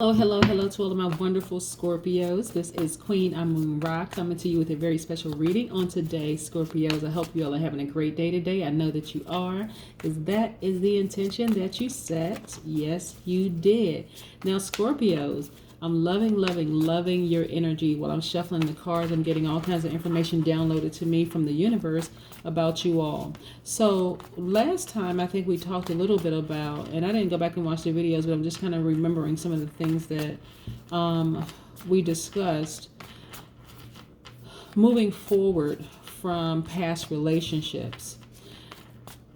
Hello, hello, hello to all of my wonderful Scorpios. This is Queen Amun Ra coming to you with a very special reading on today, Scorpios. I hope you all are having a great day today. I know that you are, because that is the intention that you set. Yes, you did. Now, Scorpios, I'm loving your energy. While I'm shuffling the cards, I'm getting all kinds of information downloaded to me from the universe about you all. So last time I think we talked a little bit about, and I didn't go back and watch the videos, but I'm just kind of remembering some of the things that we discussed moving forward from past relationships.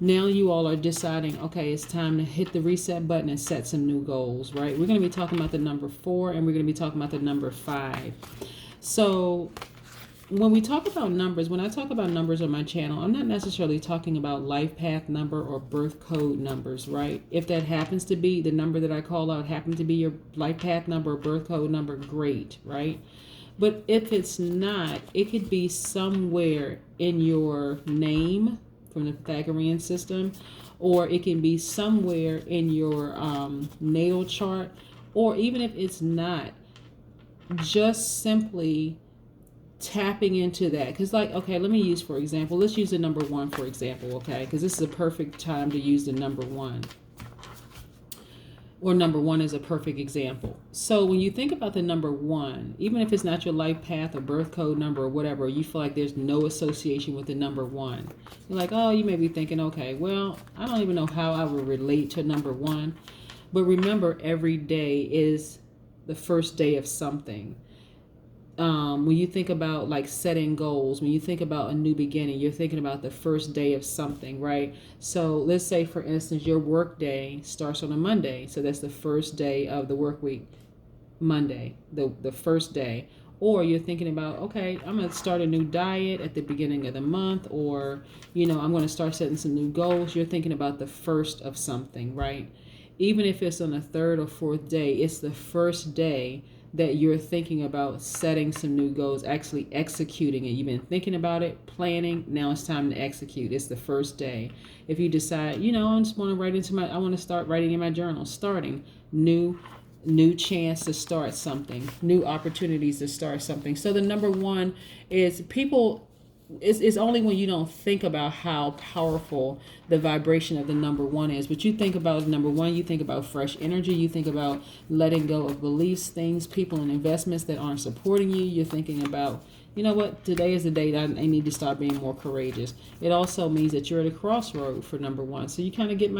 Now you all are deciding, okay, it's time to hit the reset button and set some new goals, right? We're going to be talking about the number 4 and we're going to be talking about the number 5. So when we talk about numbers, when I talk about numbers on my channel, I'm not necessarily talking about life path number or birth code numbers, right? If that happens to be the number that I call out, happen to be your life path number or birth code number, great, right? But if it's not, it could be somewhere in your name from the Pythagorean system, or it can be somewhere in your natal chart, or even if it's not, just simply tapping into that. Because like, okay, let me use, for example, let's use the number 1 for example, okay, because this is a perfect time to use the number 1, or number 1 is a perfect example. So when you think about the number 1, even if it's not your life path or birth code number or whatever, you feel like there's no association with the number 1. You're like, oh, you may be thinking, okay, well, I don't even know how I would relate to number 1. But remember, every day is the first day of something. When you think about like setting goals, when you think about a new beginning, you're thinking about the first day of something, right? So let's say, for instance, your work day starts on a Monday. So that's the first day of the work week, Monday, the first day. Or you're thinking about, okay, I'm going to start a new diet at the beginning of the month, or, you know, I'm going to start setting some new goals. You're thinking about the first of something, right? Even if it's on the 3rd or 4th day, it's the first day that you're thinking about setting some new goals, actually executing it. You've been thinking about it, planning, now it's time to execute. It's the first day. If you decide, you know, I just want to I want to start writing in my journal, starting new chance to start something, new opportunities to start something. So the number 1 is people. It's only when you don't think about how powerful the vibration of the number 1 is. But you think about number 1, you think about fresh energy. You think about letting go of beliefs, things, people, and investments that aren't supporting you. You're thinking about, you know what, today is the day that I need to start being more courageous. It also means that you're at a crossroad for number 1. So you kind of get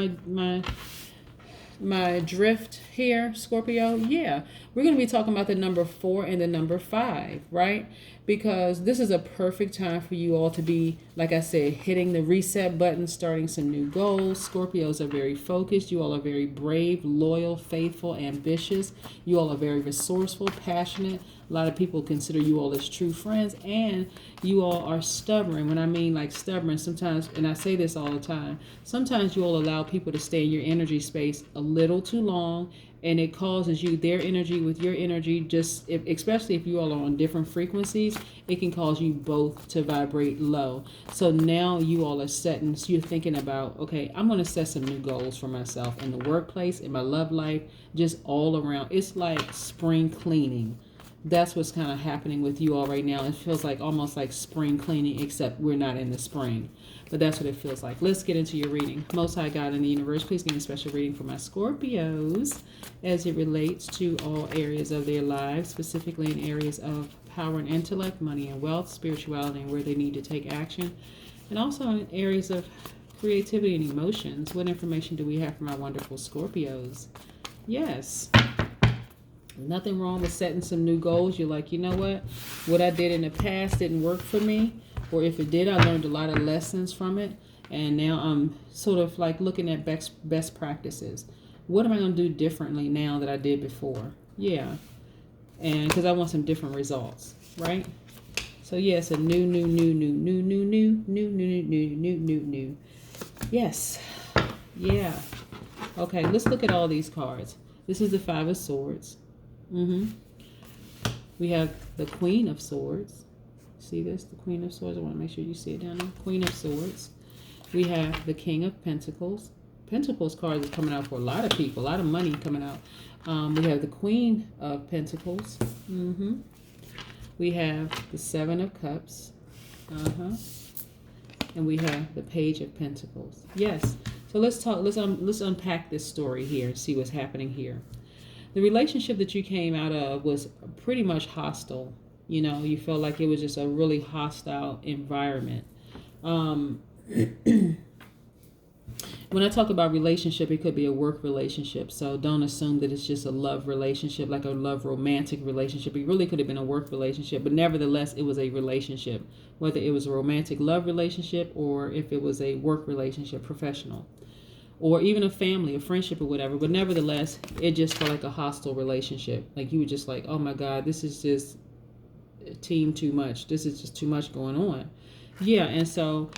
my drift here, Scorpio. Yeah, we're going to be talking about the number 4 and the number 5, right? Because this is a perfect time for you all to be, like I said, hitting the reset button, starting some new goals. Scorpios are very focused. You all are very brave, loyal, faithful, ambitious. You all are very resourceful, passionate. A lot of people consider you all as true friends, and you all are stubborn. When I mean like stubborn, sometimes, and I say this all the time, sometimes you all allow people to stay in your energy space a little too long, and it causes you, their energy with your energy, just especially if you all are on different frequencies, it can cause you both to vibrate low. So now you all are setting, so you're thinking about, okay, I'm going to set some new goals for myself in the workplace, in my love life, just all around. It's like spring cleaning. That's what's kind of happening with you all right now. It feels like almost like spring cleaning, except we're not in the spring. But that's what it feels like. Let's get into your reading. Most High God in the universe, please give me a special reading for my Scorpios as it relates to all areas of their lives, specifically in areas of power and intellect, money and wealth, spirituality, and where they need to take action, and also in areas of creativity and emotions. What information do we have for my wonderful Scorpios? Yes. Nothing wrong with setting some new goals. You're like, you know what I did in the past didn't work for me, or if it did, I learned a lot of lessons from it, and now I'm sort of like looking at best practices. What am I going to do differently now that I did before? Yeah, and because I want some different results, right? So yes, a new. Yes, yeah. Okay, let's look at all these cards. This is the 5 of Swords. We have the Queen of Swords. See this? The Queen of Swords. I want to make sure you see it down there. Queen of Swords. We have the King of Pentacles. Pentacles card is coming out for a lot of people, a lot of money coming out. We have the Queen of Pentacles. We have the Seven of Cups. And we have the Page of Pentacles. Yes. So let's talk. Let's unpack this story here and see what's happening here. The relationship that you came out of was pretty much hostile. You know, you felt like it was just a really hostile environment. When I talk about relationship, it could be a work relationship. So don't assume that it's just a love relationship, like a love romantic relationship. It really could have been a work relationship, but nevertheless, it was a relationship. Whether it was a romantic love relationship or if it was a work relationship, professional, or even a family, a friendship or whatever. But nevertheless, it just felt like a hostile relationship. Like you were just like, oh my God, this is just team too much. This is just too much going on. Yeah, and so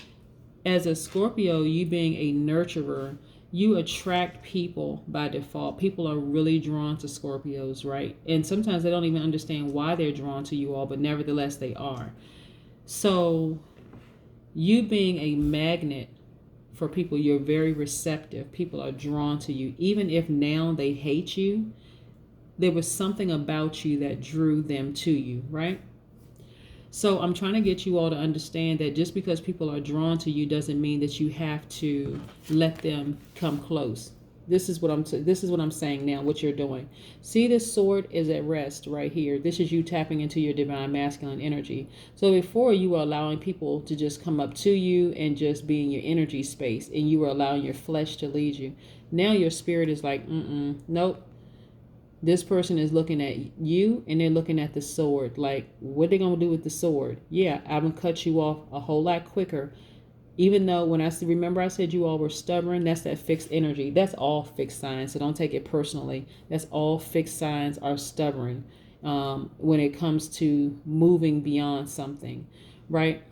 as a Scorpio, you being a nurturer, you attract people by default. People are really drawn to Scorpios, right? And sometimes they don't even understand why they're drawn to you all, but nevertheless they are. So you being a magnet for people, you're very receptive. People are drawn to you. Even if now they hate you, there was something about you that drew them to you, right? So I'm trying to get you all to understand that just because people are drawn to you doesn't mean that you have to let them come close. This is what I'm saying now, what you're doing. See, this sword is at rest right here. This is you tapping into your divine masculine energy. So before, you were allowing people to just come up to you and just be in your energy space, and you were allowing your flesh to lead you. Now your spirit is like, nope. This person is looking at you and they're looking at the sword. Like, what are they going to do with the sword? Yeah, I'm going to cut you off a whole lot quicker. Even though remember I said you all were stubborn, that's that fixed energy. That's all fixed signs, so don't take it personally. That's all fixed signs are stubborn when it comes to moving beyond something, right?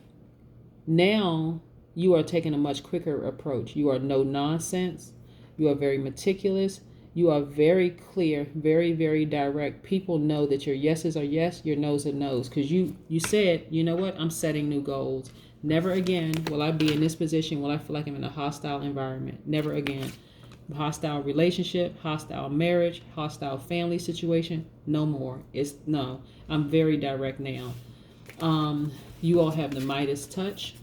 Now you are taking a much quicker approach. You are no nonsense. You are very meticulous. You are very clear, very, very direct. People know that your yeses are yes, your no's are no's. Because you said, you know what, I'm setting new goals. Never again will I be in this position, will I feel like I'm in a hostile environment. Never again. Hostile relationship, hostile marriage, hostile family situation. No more. No. I'm very direct now. You all have the Midas touch.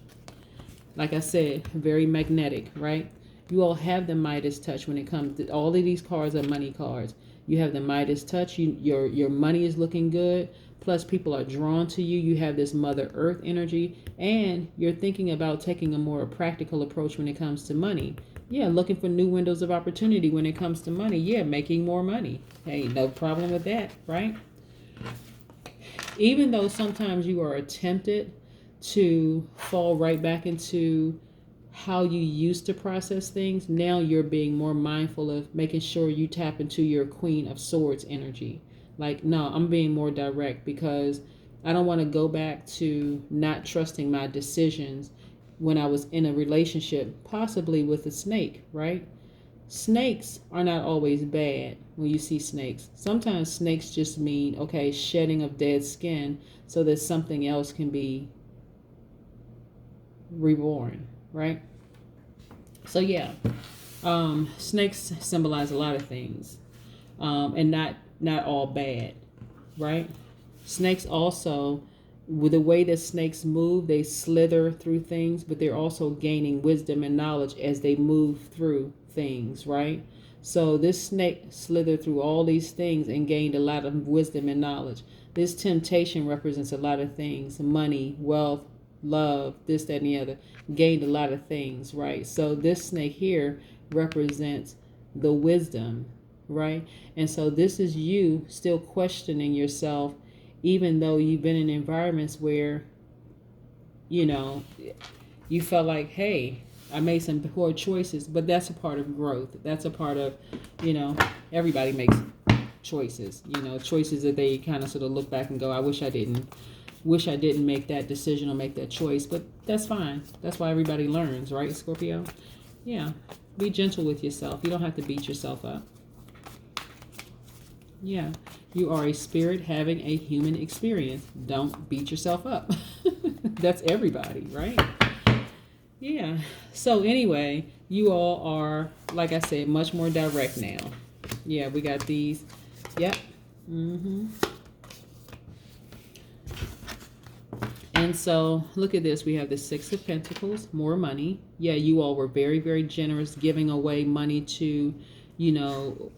Like I said, very magnetic, right? You all have the Midas touch when it comes to all of these cards are money cards. You have the Midas touch. Your money is looking good. Plus, people are drawn to you. You have this Mother Earth energy, and you're thinking about taking a more practical approach when it comes to money. Yeah, looking for new windows of opportunity when it comes to money. Yeah, making more money. Hey, no problem with that, right? Even though sometimes you are tempted to fall right back into how you used to process things, now you're being more mindful of making sure you tap into your Queen of Swords energy. Like, no, I'm being more direct because I don't want to go back to not trusting my decisions when I was in a relationship, possibly with a snake, right? Snakes are not always bad when you see snakes. Sometimes snakes just mean, okay, shedding of dead skin so that something else can be reborn, right? So yeah, snakes symbolize a lot of things, and not all bad, right? Snakes also, with the way that snakes move, they slither through things, but they're also gaining wisdom and knowledge as they move through things, right? So this snake slithered through all these things and gained a lot of wisdom and knowledge. This temptation represents a lot of things: money, wealth, love, this, that, and the other. Gained a lot of things, right? So this snake here represents the wisdom, right? And so this is you still questioning yourself, even though you've been in environments where, you know, you felt like, hey, I made some poor choices, but that's a part of growth. That's a part of, you know, everybody makes choices, you know, choices that they kind of sort of look back and go, I wish I didn't make that decision or make that choice, but that's fine. That's why everybody learns, right, Scorpio? Yeah, be gentle with yourself. You don't have to beat yourself up. Yeah, you are a spirit having a human experience. Don't beat yourself up. That's everybody, right? Yeah. So anyway, you all are, like I said, much more direct now. Yeah, we got these. Yep. Mm-hmm. And so look at this. We have the Six of Pentacles, more money. Yeah, you all were very, very generous giving away money to, you know,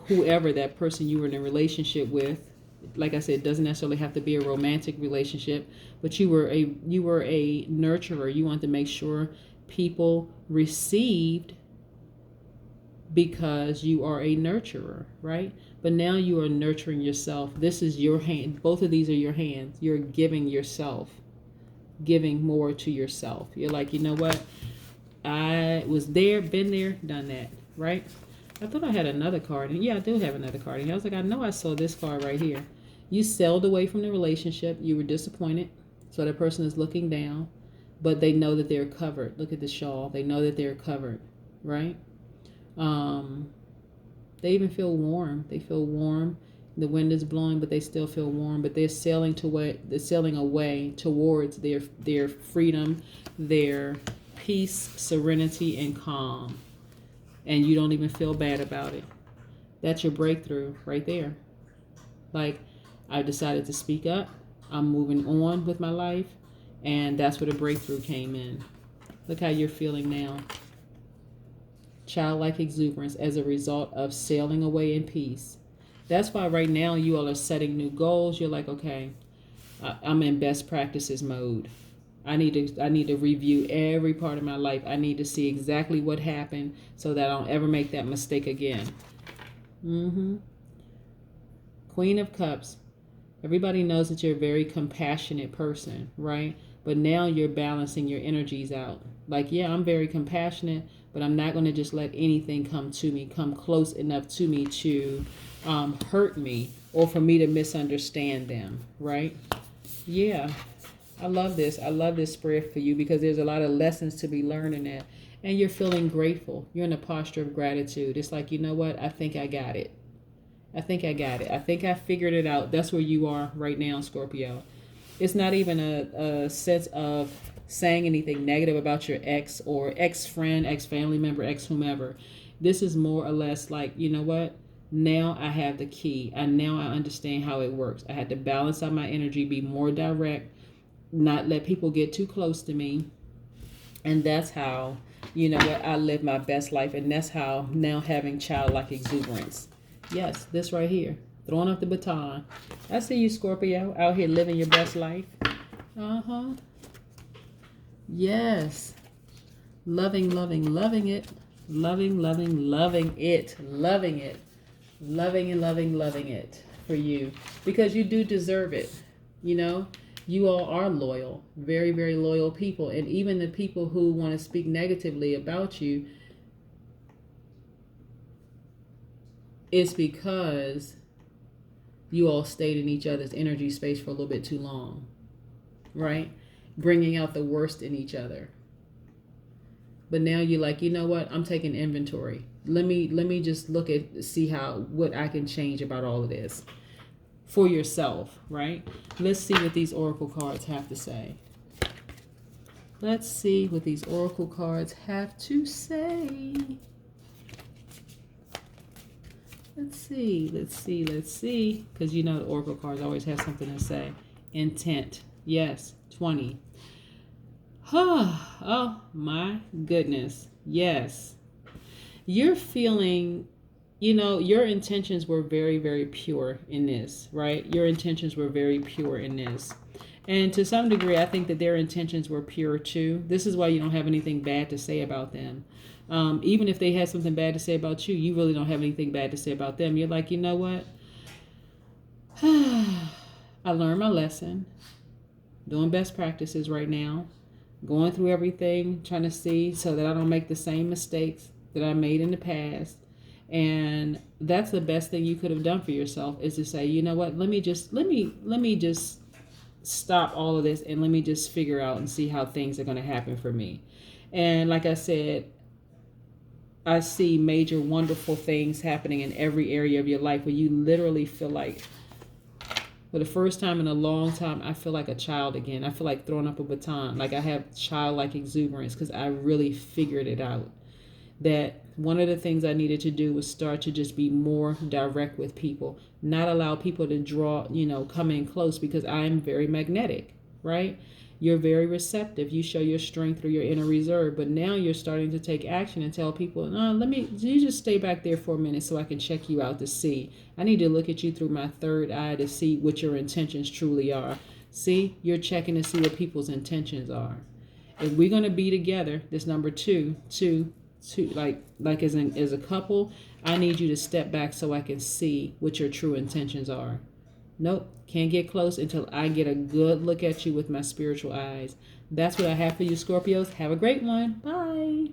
whoever that person you were in a relationship with. Like I said, it doesn't necessarily have to be a romantic relationship, but you were a nurturer. You want to make sure people received because you are a nurturer, right? But now you are nurturing yourself. This is your hand. Both of these are your hands. You're giving yourself, giving more to yourself. You're like, you know what? I was there, been there, done that, right? I thought I had another card. And yeah, I do have another card. And I was like, I know I saw this card right here. You sailed away from the relationship. You were disappointed. So the person is looking down, but they know that they're covered. Look at the shawl. They know that they're covered, right? They even feel warm. They feel warm. The wind is blowing, but they still feel warm. But they're sailing away towards their freedom, their peace, serenity, and calm. And you don't even feel bad about it. That's your breakthrough right there. Like, I decided to speak up. I'm moving on with my life. And that's where the breakthrough came in. Look how you're feeling now. Childlike exuberance as a result of sailing away in peace. That's why right now you all are setting new goals. You're like, okay, I'm in best practices mode. I need to review every part of my life. I need to see exactly what happened so that I don't ever make that mistake again. Queen of Cups. Everybody knows that you're a very compassionate person, right? But now you're balancing your energies out. Like, yeah, I'm very compassionate, but I'm not going to just let anything come close enough to me to hurt me or for me to misunderstand them, right? Yeah, I love this. I love this spread for you because there's a lot of lessons to be learned in it. And you're feeling grateful. You're in a posture of gratitude. It's like, you know what? I think I got it. I think I got it. I think I figured it out. That's where you are right now, Scorpio. It's not even a sense of saying anything negative about your ex or ex-friend, ex-family member, ex-whomever. This is more or less like, you know what? Now I have the key. And now I understand how it works. I had to balance out my energy, be more direct, not let people get too close to me. And that's how, you know what, I live my best life. And that's how now having childlike exuberance. Yes, this right here. Throwing up the baton. I see you, Scorpio, out here living your best life. Yes. Loving, loving, loving it. Loving, loving, loving it. Loving it. Loving and loving, loving it for you. Because you do deserve it. You know, you all are loyal. Very, very loyal people. And even the people who want to speak negatively about you, it's because you all stayed in each other's energy space for a little bit too long, right? Bringing out the worst in each other. But now you're like, you know what? I'm taking inventory. Let me just see what I can change about all of this for yourself, right? Let's see what these oracle cards have to say. Let's see what these oracle cards have to say. Let's see. Because you know the oracle cards always have something to say. Intent. Yes. 20. Oh my goodness. Yes. You're feeling, you know, your intentions were very, very pure in this, right? Your intentions were very pure in this. And to some degree, I think that their intentions were pure too. This is why you don't have anything bad to say about them. Even if they had something bad to say about you, you really don't have anything bad to say about them. You're like, you know what? I learned my lesson. Doing best practices right now. Going through everything, trying to see so that I don't make the same mistakes that I made in the past. And that's the best thing you could have done for yourself is to say, you know what? Let me just stop all of this and let me just figure out and see how things are going to happen for me. And like I said, I see major wonderful things happening in every area of your life where you literally feel like For the first time in a long time, I feel like a child again. I feel like throwing up a baton. Like I have childlike exuberance because I really figured it out. That one of the things I needed to do was start to just be more direct with people, not allow people to draw, come in close, because I am very magnetic, right? You're very receptive. You show your strength through your inner reserve, but now you're starting to take action and tell people, no, you just stay back there for a minute so I can check you out to see. I need to look at you through my third eye to see what your intentions truly are. See, you're checking to see what people's intentions are. If we're going to be together, this number two, like as a couple, I need you to step back so I can see what your true intentions are. Nope, can't get close until I get a good look at you with my spiritual eyes. That's what I have for you, Scorpios. Have a great one. Bye.